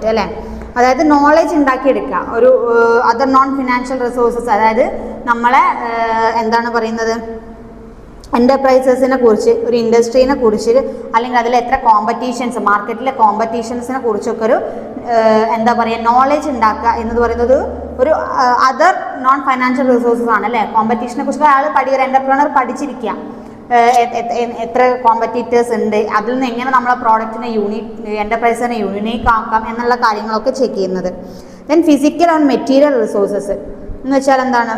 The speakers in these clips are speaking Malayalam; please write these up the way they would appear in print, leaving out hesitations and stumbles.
കോൺസെപ്റ്റ് അല്ലേ. അതായത് നോളജ് ഉണ്ടാക്കിയെടുക്കുക, ഒരു അതർ നോൺ ഫിനാൻഷ്യൽ റിസോഴ്സസ്, അതായത് നമ്മളെ എന്താണ് പറയുന്നത്, എൻ്റർപ്രൈസസിനെ കുറിച്ച്, ഒരു ഇൻഡസ്ട്രീനെ കുറിച്ച്, അല്ലെങ്കിൽ അതിൽ എത്ര കോമ്പറ്റീഷൻസ്, മാർക്കറ്റിലെ കോമ്പറ്റീഷൻസിനെ കുറിച്ചൊക്കെ ഒരു എന്താ പറയുക നോളജ് ഉണ്ടാക്കുക എന്നത് പറയുന്നത് ഒരു അതർ നോൺ ഫൈനാൻഷ്യൽ റിസോഴ്സസ് ആണ് അല്ലേ. കോമ്പറ്റീഷനെ കുറിച്ച് അയാൾ ഒരു എൻ്റർപ്രണർ പഠിച്ചിരിക്കുക, എത്ര കോമ്പറ്റീറ്റേഴ്സ് ഉണ്ട്, അതിൽ നിന്ന് എങ്ങനെ നമ്മളെ പ്രോഡക്റ്റിനെ എൻ്റർപ്രൈസിനെ യൂണീക്ക് ആക്കാം എന്നുള്ള കാര്യങ്ങളൊക്കെ ചെക്ക് ചെയ്യുന്നത്. Then physical and material resources എന്ന് വെച്ചാൽ എന്താണ്,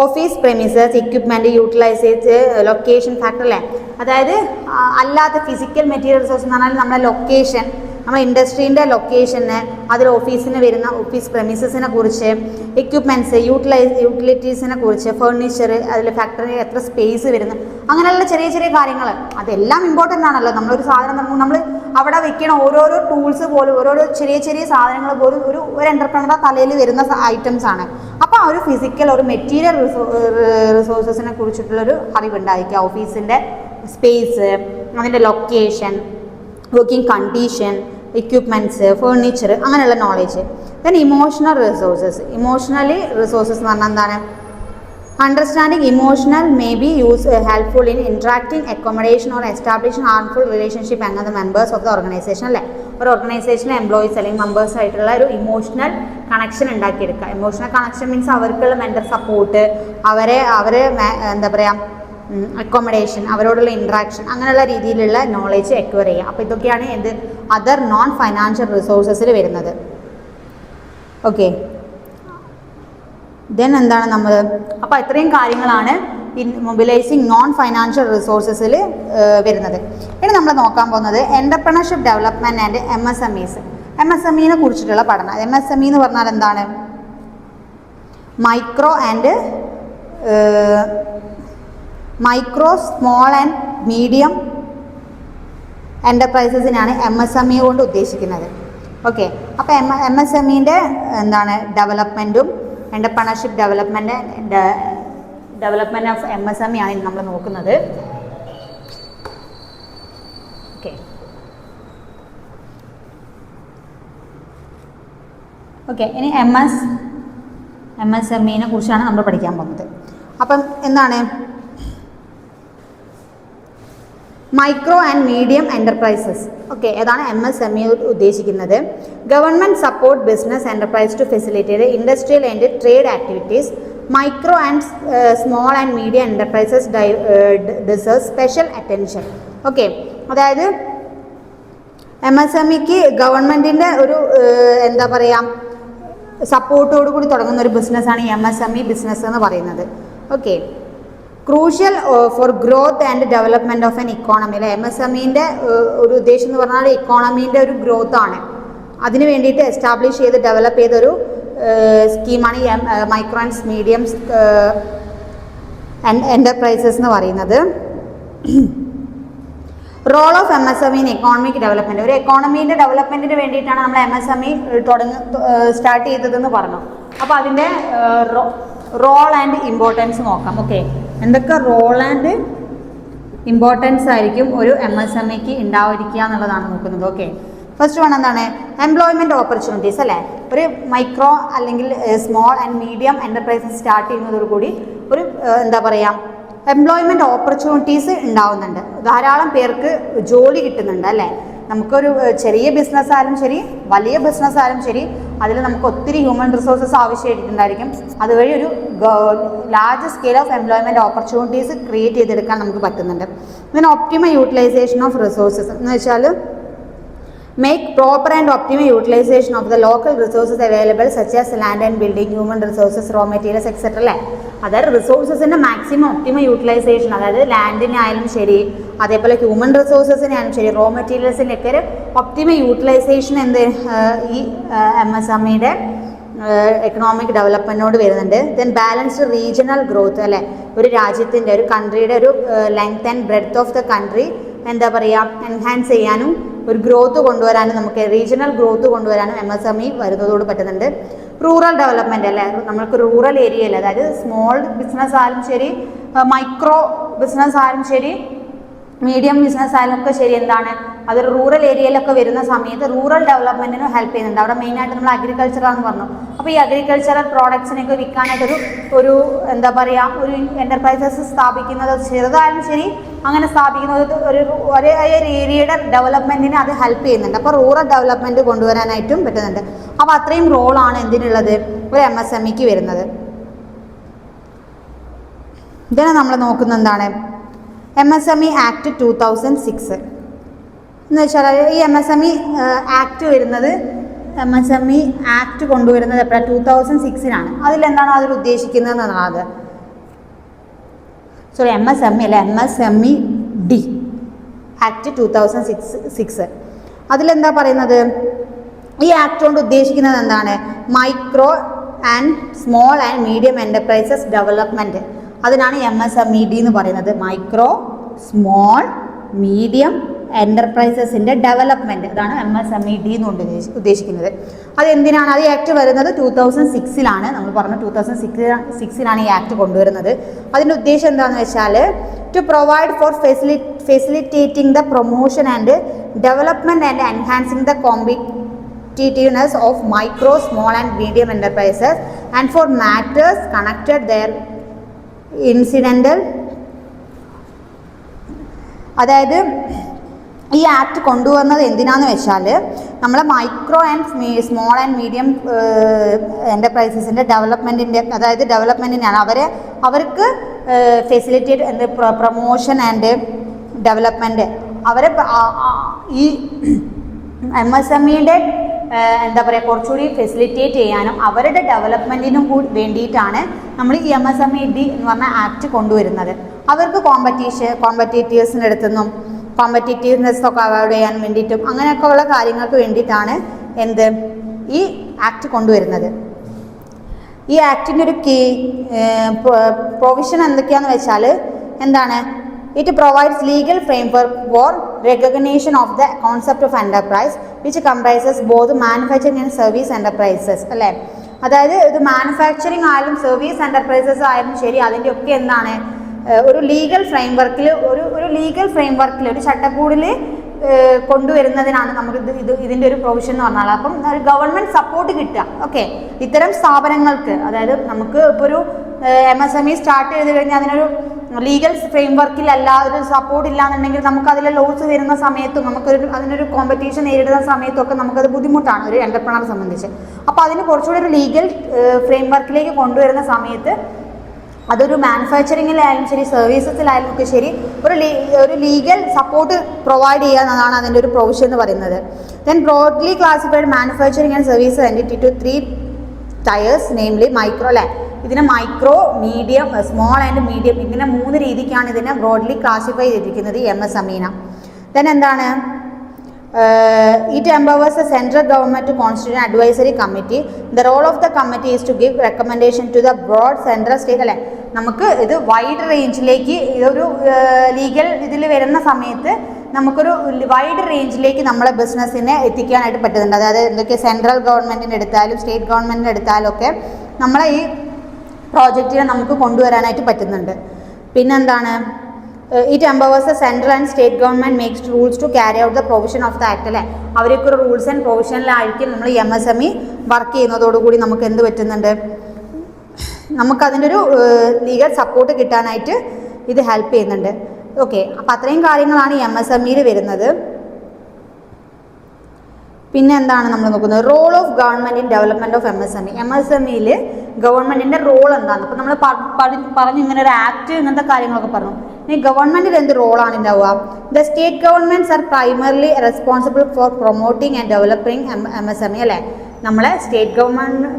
office premises, equipment, utilisation, location factor അല്ലേ. അതായത് അല്ലാത്ത ഫിസിക്കൽ മെറ്റീരിയൽ റിസോഴ്സ് എന്ന് പറഞ്ഞാൽ നമ്മുടെ ലൊക്കേഷൻ, നമ്മുടെ ഇൻഡസ്ട്രീൻ്റെ ലൊക്കേഷന്, അതിൽ ഓഫീസിന് വരുന്ന ഓഫീസ് പ്രെമിസസിനെ കുറിച്ച്, എക്യുപ്മെൻറ്റ്സ്, യൂട്ടിലിറ്റീസിനെ കുറിച്ച്, ഫർണിച്ചർ, അതിൽ ഫാക്ടറി എത്ര സ്പേസ് വരുന്നു, അങ്ങനെയുള്ള ചെറിയ ചെറിയ കാര്യങ്ങൾ അതെല്ലാം ഇമ്പോർട്ടൻ്റ് ആണല്ലോ. നമ്മളൊരു സാധനം നമ്മൾ അവിടെ വെക്കണ ഓരോരോ ടൂൾസ് പോലും, ഓരോരോ ചെറിയ ചെറിയ സാധനങ്ങൾ പോലും ഒരു എൻ്റർപ്രണറുടെ തലയിൽ വരുന്ന ഐറ്റംസ് ആണ്. അപ്പോൾ ആ ഒരു ഫിസിക്കൽ ഒരു മെറ്റീരിയൽ റിസോഴ്സസിനെ കുറിച്ചിട്ടുള്ളൊരു അറിവുണ്ടായിരിക്കുക. ഓഫീസിൻ്റെ സ്പേസ്, അതിൻ്റെ location, working condition, equipments, furniture, അങ്ങനെയുള്ള knowledge. Then emotional resources. Emotionally resources എന്ന് പറഞ്ഞാൽ എന്താണ്, understanding emotional may be helpful in interacting, accommodation or establishing harmful relationship എന്ന the members of the organisation അല്ലേ. ഒരു ഓർഗനൈസേഷനിലെ എംപ്ലോയീസ് അല്ലെങ്കിൽ മെമ്പേഴ്സ് ആയിട്ടുള്ള ഒരു ഇമോഷണൽ കണക്ഷൻ ഉണ്ടാക്കിയെടുക്കുക. ഇമോഷണൽ കണക്ഷൻ മീൻസ് അവർക്കുള്ള മെൻ്റൽ സപ്പോർട്ട്, അവരെ എന്താ പറയുക അക്കോമഡേഷൻ, അവരോടുള്ള ഇൻട്രാക്ഷൻ, അങ്ങനെയുള്ള രീതിയിലുള്ള നോളേജ് അക്വയർ ചെയ്യുക. അപ്പോൾ ഇതൊക്കെയാണ് എന്ത് അതർ നോൺ ഫൈനാൻഷ്യൽ റിസോഴ്സസിൽ വരുന്നത്. ഓക്കെ, ദെൻ എന്താണ് നമ്മൾ, അപ്പോൾ ഇത്രയും കാര്യങ്ങളാണ് മൊബിലൈസിങ് നോൺ ഫൈനാൻഷ്യൽ റിസോഴ്സസിൽ വരുന്നത്. ഇനി നമ്മൾ നോക്കാൻ പോകുന്നത് എൻ്റർപ്രണർഷിപ്പ് ഡെവലപ്മെൻറ്റ് ആൻഡ് MSMEs. MSMEനെ കുറിച്ചിട്ടുള്ള പഠനം. MSME എന്ന് പറഞ്ഞാൽ എന്താണ്, മൈക്രോ സ്മോൾ ആൻഡ് മീഡിയം എൻ്റർപ്രൈസസിനാണ് MSME കൊണ്ട് ഉദ്ദേശിക്കുന്നത്. ഓക്കെ, അപ്പോൾ MSMEൻ്റെ എന്താണ് ഡെവലപ്മെൻറ്റും എൻ്റർപ്രണർഷിപ്പ് ഡെവലപ്മെൻറ്റ് ഓഫ് MSME ആണ് നമ്മൾ നോക്കുന്നത്. ഓക്കെ, ഇനി MSMEനെ കുറിച്ചാണ് നമ്മൾ പഠിക്കാൻ പോകുന്നത്. അപ്പം എന്താണ് micro and medium enterprises. Okay, ഏതാണ് MSME ഉദ്ദേശിക്കുന്നത്? Government support business enterprise to facilitate industrial and trade activities. Micro and small and medium enterprises deserve special attention. Okay, അതായത് MSMEക്ക് ഗവൺമെൻറ്റിൻ്റെ ഒരു എന്താ പറയുക സപ്പോർട്ടോടു കൂടി തുടങ്ങുന്ന ഒരു ബിസിനസ്സാണ് ഈ MSME ബിസിനസ് എന്ന് പറയുന്നത്. Okay, crucial for growth and development of N economy അല്ലെ. MSMEൻ്റെ ഒരു ഉദ്ദേശം എന്ന് പറഞ്ഞാൽ ഇക്കോണമീൻ്റെ ഒരു ഗ്രോത്ത് ആണ്. അതിന് വേണ്ടിയിട്ട് എസ്റ്റാബ്ലിഷ് ചെയ്ത് ഡെവലപ്പ് ചെയ്തൊരു സ്കീമാണ് ഈ മൈക്രോ ആൻഡ് മീഡിയം എൻ്റർപ്രൈസസ് എന്ന് പറയുന്നത്. Role of MSME in economic development. ഒരു എക്കോണമീൻ്റെ ഡെവലപ്മെൻറ്റിന് വേണ്ടിയിട്ടാണ് നമ്മൾ MSME സ്റ്റാർട്ട് ചെയ്തതെന്ന് പറഞ്ഞു. അപ്പോൾ അതിൻ്റെ റോൾ ആൻഡ് ഇമ്പോർട്ടൻസ് നോക്കാം. ഓക്കെ, എന്തൊക്കെ റോൾ ആൻഡ് ഇമ്പോർട്ടൻസ് ആയിരിക്കും ഒരു MSMEക്ക് ഉണ്ടായിരിക്കുക എന്നുള്ളതാണ് നോക്കുന്നത്. ഓക്കെ, ഫസ്റ്റ് വൺ എന്താണ് എംപ്ലോയ്മെൻറ്റ് ഓപ്പർച്യൂണിറ്റീസ് അല്ലേ. ഒരു മൈക്രോ അല്ലെങ്കിൽ small and medium enterprises start ചെയ്യുന്നതോടുകൂടി ഒരു എന്താ പറയുക എംപ്ലോയ്മെൻറ്റ് ഓപ്പർച്യൂണിറ്റീസ് ഉണ്ടാവുന്നുണ്ട്. ധാരാളം പേർക്ക് ജോലി കിട്ടുന്നുണ്ട് അല്ലേ. നമുക്കൊരു ചെറിയ ബിസിനസ്സായാലും ശരി വലിയ ബിസിനസ്സായാലും ശരി അതിൽ നമുക്ക് ഒത്തിരി ഹ്യൂമൻ റിസോഴ്സസ് ആവശ്യമായിട്ടുണ്ടായിരിക്കും. അതുവഴി ഒരു large scale of employment opportunities create ചെയ്തെടുക്കാൻ നമുക്ക് പറ്റുന്നുണ്ട്. ഇതിന് ഒപ്റ്റിമൽ യൂട്ടിലൈസേഷൻ ഓഫ് റിസോഴ്സസ് എന്ന് വെച്ചാൽ make proper and optimal utilization of the local resources available such as land and building, human resources, raw materials, etc. അല്ലേ. അതായത് റിസോഴ്സസിൻ്റെ മാക്സിമം ഒപ്റ്റിമൽ യൂട്ടിലൈസേഷൻ, അതായത് ലാൻഡിനായാലും ശരി അതേപോലെ ഹ്യൂമൻ റിസോഴ്സസിനായാലും ശരി റോ മെറ്റീരിയൽസിൻ്റെയൊക്കെ ഒരു ഒപ്റ്റിമൽ യൂട്ടിലൈസേഷൻ എന്ത് ഈ MSMEയുടെ എക്കണോമിക് ഡെവലപ്മെൻറ്റിനോട് വരുന്നുണ്ട്. ദെൻ ബാലൻസ്ഡ് റീജിയണൽ ഗ്രോത്ത് അല്ലേ. ഒരു രാജ്യത്തിൻ്റെ ഒരു കൺട്രിയുടെ ഒരു length and breadth of the country എന്താ പറയുക എൻഹാൻസ് ചെയ്യാനും ഒരു ഗ്രോത്ത് കൊണ്ടുവരാനും നമുക്ക് റീജിയണൽ ഗ്രോത്ത് കൊണ്ടുവരാനും MSME വരുന്നതോട് പറ്റുന്നുണ്ട്. റൂറൽ ഡെവലപ്മെൻറ്റ് അല്ലേ. നമ്മൾക്ക് റൂറൽ ഏരിയയിൽ അതായത് സ്മോൾ ബിസിനസ് ആയാലും ശരി മൈക്രോ ബിസിനസ് ആയാലും ശരി മീഡിയം ബിസിനസ് ആയാലും ഒക്കെ ശരി, എന്താണ് അതൊരു റൂറൽ ഏരിയയിലൊക്കെ വരുന്ന സമയത്ത് റൂറൽ ഡെവലപ്മെൻറ്റിന് ഹെൽപ്പ് ചെയ്യുന്നുണ്ട്. അവിടെ മെയിനായിട്ട് നമ്മൾ അഗ്രികൾച്ചറാണെന്ന് പറഞ്ഞു. അപ്പോൾ ഈ അഗ്രികൾച്ചറൽ പ്രോഡക്ട്സിനൊക്കെ വിൽക്കാനായിട്ടൊരു ഒരു എന്താ പറയുക, ഒരു എൻ്റർപ്രൈസസ് സ്ഥാപിക്കുന്നത് ചെറുതായാലും ശരി അങ്ങനെ സ്ഥാപിക്കുന്നത് ഒരു ഏരിയയുടെ ഡെവലപ്മെൻറ്റിന് അത് ഹെൽപ്പ് ചെയ്യുന്നുണ്ട്. അപ്പോൾ റൂറൽ ഡെവലപ്മെൻറ്റ് കൊണ്ടുവരാനായിട്ടും പറ്റുന്നുണ്ട്. അപ്പോൾ അത്രയും റോളാണ് എന്തിനുള്ളത്, ഒരു MSMEക്ക് വരുന്നത്. ഇതിനെ നമ്മൾ നോക്കുന്ന എന്താണ്, MSME ആക്ട് 2006 എന്ന് വെച്ചാൽ ഈ MSME ആക്ട് വരുന്നത്, MSME ആക്ട് കൊണ്ടുവരുന്നത് എപ്പോഴാണ്, 2006 അതിലെന്താണോ അതിൽ ഉദ്ദേശിക്കുന്നത് എന്നുള്ളത്, സോറി MSME അല്ല, MSMED ആക്ട് 2006. അതിലെന്താ പറയുന്നത്, ഈ ആക്ട് കൊണ്ട് ഉദ്ദേശിക്കുന്നത് എന്താണ്, micro and small and medium enterprises development. അതിനാണ് MSMED എന്ന് പറയുന്നത്, മൈക്രോ സ്മോൾ മീഡിയം എൻ്റർപ്രൈസസിൻ്റെ ഡെവലപ്മെൻറ്റ്. അതാണ് MSMED എന്നുകൊണ്ട് ഉദ്ദേശിക്കുന്നത്. അതെന്തിനാണ്, അത് ഈ ആക്ട് വരുന്നത് 2006 നമ്മൾ പറഞ്ഞു 2006 ഈ ആക്ട് കൊണ്ടുവരുന്നത്. അതിൻ്റെ ഉദ്ദേശം എന്താണെന്ന് വെച്ചാൽ to provide for facilitating the promotion and development and enhancing the competitiveness of micro, small and medium enterprises and for matters connected their incidental. അതായത് ഈ ആക്ട് കൊണ്ടുവന്നത് എന്തിനാന്ന് വെച്ചാൽ നമ്മളെ micro and small and medium എൻ്റർപ്രൈസസിൻ്റെ ഡെവലപ്മെൻറ്റിൻ്റെ, അതായത് ഡെവലപ്മെൻറ്റിനാണ് അവർക്ക് ഫെസിലിറ്റേറ്റ് പ്രൊമോഷൻ ആൻഡ് ഡെവലപ്മെൻറ്റ്, അവരെ ഈ MSMEയുടെ എന്താ പറയുക കുറച്ചുകൂടി ഫെസിലിറ്റേറ്റ് ചെയ്യാനും അവരുടെ ഡെവലപ്മെൻറ്റിനും കൂടി വേണ്ടിയിട്ടാണ് നമ്മൾ ഈ MSMED എന്ന് പറഞ്ഞ ആക്ട് കൊണ്ടുവരുന്നത്. അവർക്ക് കോമ്പറ്റീറ്റീവ്സിൻ്റെ അടുത്തുനിന്നും കോമ്പറ്റീറ്റീവ്നെസ് ഒക്കെ അവോയ്ഡ് ചെയ്യാൻ വേണ്ടിയിട്ടും അങ്ങനെയൊക്കെ ഉള്ള കാര്യങ്ങൾക്ക് വേണ്ടിയിട്ടാണ് എന്ത് ഈ ആക്ട് കൊണ്ടുവരുന്നത്. ഈ ആക്ടിൻ്റെ ഒരു പ്രൊവിഷൻ എന്തൊക്കെയാണെന്ന് വെച്ചാൽ എന്താണ്, it provides legal framework four recognition of the concept of enterprise which comprises both manufacturing and service enterprises അല്ലേ. അതായത് ഇത് മാനുഫാക്ചറിങ് ആയാലും സർവീസ് എൻ്റർപ്രൈസസ് ആയാലും ശരി, അതിൻ്റെ ഒക്കെ എന്താണ് ഒരു ലീഗൽ ഫ്രെയിംവർക്കിൽ ഒരു ചട്ടക്കൂടിൽ കൊണ്ടുവരുന്നതിനാണ് നമുക്ക് ഇതിൻ്റെ ഒരു പ്രൊവിഷൻ എന്ന് പറഞ്ഞാൽ. അപ്പം ഒരു ഗവൺമെൻറ് സപ്പോർട്ട് കിട്ടുക. ഓക്കെ, ഇത്തരം സ്ഥാപനങ്ങൾക്ക്, അതായത് നമുക്ക് ഇപ്പോൾ ഒരു MSME സ്റ്റാർട്ട് ചെയ്ത് കഴിഞ്ഞാൽ അതിനൊരു ലീഗൽ ഫ്രെയിംവർക്കിലല്ല, ഒരു സപ്പോർട്ട് ഇല്ലാന്നുണ്ടെങ്കിൽ നമുക്ക് അതിലെ ലോസ് വരുന്ന സമയത്തും അതിനൊരു കോമ്പറ്റീഷൻ നേരിടുന്ന സമയത്തൊക്കെ നമുക്കത് ബുദ്ധിമുട്ടാണ് ഒരു എൻ്റർപ്രണറെ സംബന്ധിച്ച്. അപ്പോൾ അതിന് കുറച്ചുകൂടി ഒരു ലീഗൽ ഫ്രെയിംവർക്കിലേക്ക് കൊണ്ടുവരുന്ന സമയത്ത് അതൊരു മാനുഫാക്ചറിങ്ങിലായാലും ശരി സർവീസസിലായാലും ഒക്കെ ശരി ഒരു ലീഗൽ സപ്പോർട്ട് പ്രൊവൈഡ് ചെയ്യുക എന്നതാണ് അതിൻ്റെ ഒരു പ്രൊവിഷൻ എന്ന് പറയുന്നത്. Then broadly classified manufacturing and services entity to 3 tiers namely micro അല്ലേ. ഇതിനെ micro, medium, small and medium ഇങ്ങനെ 3 രീതിക്കാണ് ഇതിനെ ബ്രോഡ്ലി ക്ലാസിഫൈ ചെയ്തിരിക്കുന്നത് ഈ MSME. ദെൻ എന്താണ്, it empowers the central government to constitute an advisory committee. The role of the committee is to give recommendation to the broad central state അല്ലേ. നമുക്ക് ഇത് വൈഡ് റേഞ്ചിലേക്ക് ഇതൊരു ലീഗൽ ഇതിൽ വരുന്ന സമയത്ത് നമുക്കൊരു വൈഡ് റേഞ്ചിലേക്ക് നമ്മളെ ബിസിനസ്സിനെ എത്തിക്കാനായിട്ട് പറ്റുന്നുണ്ട്. അതായത് എന്തൊക്കെ സെൻട്രൽ ഗവൺമെൻറ്റിൻ്റെ എടുത്താലും സ്റ്റേറ്റ് ഗവൺമെൻറ്റിൻ്റെ എടുത്താലും ഒക്കെ നമ്മളെ ഈ പ്രോജക്റ്റിനെ നമുക്ക് കൊണ്ടുവരാനായിട്ട് പറ്റുന്നുണ്ട്. പിന്നെന്താണ്, it empowers the central and state government makes rules to carry out the provision of the act അല്ലേ. അവരൊക്കെ ഒരു റൂൾസ് ആൻഡ് പ്രൊവിഷനിലായിരിക്കും നമ്മൾ ഈ MSME വർക്ക് ചെയ്യുന്നതോടുകൂടി നമുക്ക് എന്ത് പറ്റുന്നുണ്ട്, നമുക്കതിൻ്റെ ഒരു ലീഗൽ സപ്പോർട്ട് കിട്ടാനായിട്ട് ഇത് ഹെൽപ്പ് ചെയ്യുന്നുണ്ട്. ഓക്കെ, അപ്പോൾ അത്രയും കാര്യങ്ങളാണ് ഈ MSMEയിൽ വരുന്നത്. പിന്നെ എന്താണ് നമ്മൾ നോക്കുന്നത്, role of government in development of MSMEയിൽ ഗവൺമെൻറ്റിൻ്റെ റോൾ എന്താണ്. അപ്പോൾ നമ്മൾ പറഞ്ഞു ഇങ്ങനെ ഒരു ആക്ട് ഇങ്ങനത്തെ കാര്യങ്ങളൊക്കെ പറഞ്ഞു. ഇനി ഗവൺമെൻറ്റിൽ എന്ത് റോളാണ് ഉണ്ടാവുക, the state governments are primarily responsible for promoting and developing MSME അല്ലേ. നമ്മളെ സ്റ്റേറ്റ്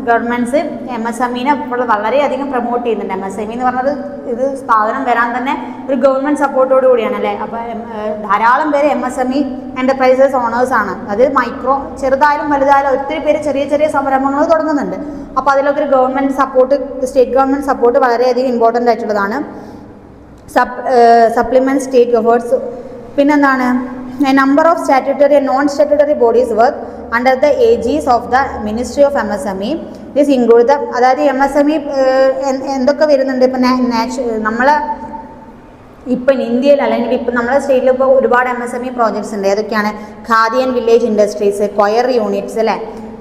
ഗവൺമെൻറ്റ്സ് MSMEനെ ഇപ്പോൾ വളരെയധികം പ്രൊമോട്ട് ചെയ്യുന്നുണ്ട്. MSME എന്ന് പറഞ്ഞത് ഇത് സ്ഥാപനം വരാൻ തന്നെ ഒരു ഗവൺമെൻറ് സപ്പോർട്ടോട് കൂടിയാണ് അല്ലേ. അപ്പോൾ ധാരാളം പേര് MSME എൻ്റർപ്രൈസസ് ഓണേഴ്സാണ്. അത് മൈക്രോ, ചെറുതായാലും വലുതായാലും ഒത്തിരി പേര് ചെറിയ ചെറിയ സംരംഭങ്ങൾ തുടങ്ങുന്നുണ്ട്. അപ്പോൾ അതിലൊക്കെ ഒരു government support, state government support വളരെയധികം ഇമ്പോർട്ടൻ്റ് ആയിട്ടുള്ളതാണ്. Supplement state efforts. പിന്നെന്താണ്, a number of statutory and non-statutory bodies work under the aegis of the Ministry of MSME. This include the, അതായത് MSME എന്തൊക്കെ വരുന്നുണ്ട്, ഇപ്പം നമ്മളെ ഇപ്പം ഇന്ത്യയിൽ അല്ലെങ്കിൽ ഇപ്പം നമ്മുടെ സ്റ്റേറ്റിൽ ഇപ്പോൾ ഒരുപാട് MSME പ്രോജക്ട്സ് ഉണ്ട്. ഏതൊക്കെയാണ്? Khadi and village industries, coir units അല്ലേ.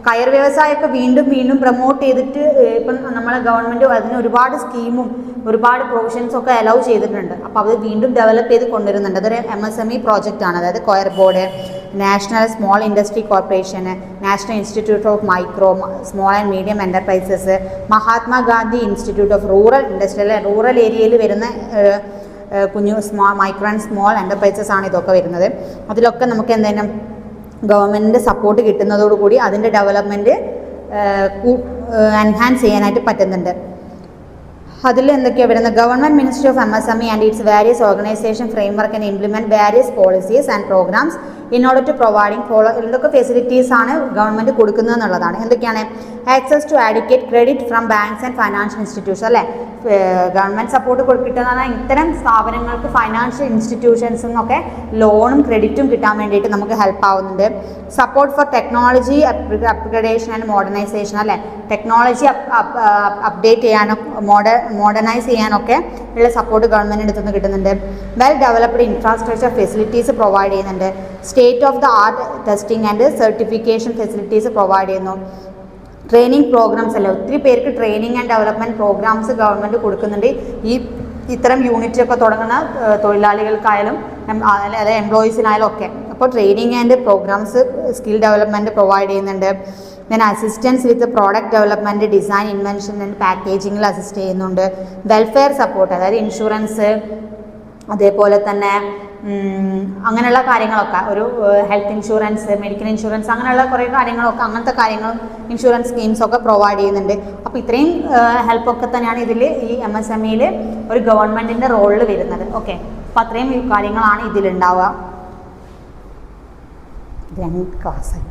കയർ വ്യവസായമൊക്കെ വീണ്ടും വീണ്ടും പ്രൊമോട്ട് ചെയ്തിട്ട് ഇപ്പം നമ്മളെ ഗവൺമെൻറ് അതിന് ഒരുപാട് സ്കീമും ഒരുപാട് പ്രൊവിഷൻസും ഒക്കെ അലൗ ചെയ്തിട്ടുണ്ട്. അപ്പോൾ അത് വീണ്ടും ഡെവലപ്പ് ചെയ്ത് കൊണ്ടുവരുന്നുണ്ട്. അതൊരു MSME പ്രോജക്റ്റാണ്. അതായത് coir board, national small industry corporation, national institute of micro small and medium enterprises, Mahatma Gandhi institute of rural industry, rural ഏരിയയിൽ വരുന്ന കുഞ്ഞു മൈക്രോ ആൻഡ് സ്മോൾ എൻ്റർപ്രൈസസ് ആണ് ഇതൊക്കെ വരുന്നത്. അതിലൊക്കെ നമുക്ക് എന്തെങ്കിലും ഗവൺമെൻറ്റിൻ്റെ സപ്പോർട്ട് കിട്ടുന്നതോടുകൂടി അതിൻ്റെ ഡെവലപ്മെൻറ്റ് എൻഹാൻസ് ചെയ്യാനായിട്ട് പറ്റുന്നുണ്ട്. അതിൽ എന്തൊക്കെയാണ് വരുന്നത്? Government ministry of MSME and its various organisation framework and implement various policies and programmes in order to providing എന്തൊക്കെ ഫെസിലിറ്റീസ് ആണ് ഗവൺമെൻറ് കൊടുക്കുന്നത് എന്നുള്ളതാണ്. എന്തൊക്കെയാണ്? Access to adequate credit from banks and financial institution അല്ലേ. ഗവൺമെൻറ് സപ്പോർട്ട് കിട്ടുന്നതാണ് ഇത്തരം സ്ഥാപനങ്ങൾക്ക് ഫൈനാൻഷ്യൽ ഇൻസ്റ്റിറ്റ്യൂഷൻസ് എന്നൊക്കെ ലോണും ക്രെഡിറ്റും കിട്ടാൻ വേണ്ടിയിട്ട് നമുക്ക് ഹെൽപ്പ് ആവുന്നുണ്ട്. Support for technology upgradation and modernisation അല്ലേ. ടെക്നോളജി അപ്ഡേറ്റ് ചെയ്യാനും മോഡേണൈസ് ചെയ്യാനൊക്കെ ഉള്ള സപ്പോർട്ട് ഗവൺമെൻറ്റിൻ്റെ അടുത്ത് നിന്ന് കിട്ടുന്നുണ്ട്. Well developed infrastructure facilities provide ചെയ്യുന്നുണ്ട്. State of the art testing and certification facilities provide ചെയ്യുന്നു. ട്രെയിനിങ് പ്രോഗ്രാംസ് അല്ല, ഒത്തിരി പേർക്ക് training and development programmes government കൊടുക്കുന്നുണ്ട്. ഇത്തരം യൂണിറ്റൊക്കെ തുടങ്ങുന്ന തൊഴിലാളികൾക്കായാലും അതായത് എംപ്ലോയീസിനായാലും ഒക്കെ. അപ്പോൾ training and programmes skill development provide ചെയ്യുന്നുണ്ട്. Then assistance with product development, design, invention and പാക്കേജിങ്ങിൽ assist ചെയ്യുന്നുണ്ട്. വെൽഫെയർ സപ്പോർട്ട് അതായത് ഇൻഷുറൻസ്, അതേപോലെ തന്നെ അങ്ങനെയുള്ള കാര്യങ്ങളൊക്കെ ഒരു ഹെൽത്ത് ഇൻഷുറൻസ്, മെഡിക്കൽ ഇൻഷുറൻസ്, അങ്ങനെയുള്ള കുറേ കാര്യങ്ങളൊക്കെ അങ്ങനത്തെ കാര്യങ്ങളും ഇൻഷുറൻസ് സ്കീംസൊക്കെ പ്രൊവൈഡ് ചെയ്യുന്നുണ്ട്. അപ്പോൾ ഇത്രയും ഹെൽപ്പൊക്കെ തന്നെയാണ് ഇതിൽ ഈ MSMEയിൽ ഒരു ഗവൺമെൻറ്റിൻ്റെ റോളിൽ വരുന്നത്. ഓക്കെ, അപ്പോൾ അത്രയും കാര്യങ്ങളാണ് ഇതിലുണ്ടാവുക. 2 ക്ലാസ്സായി.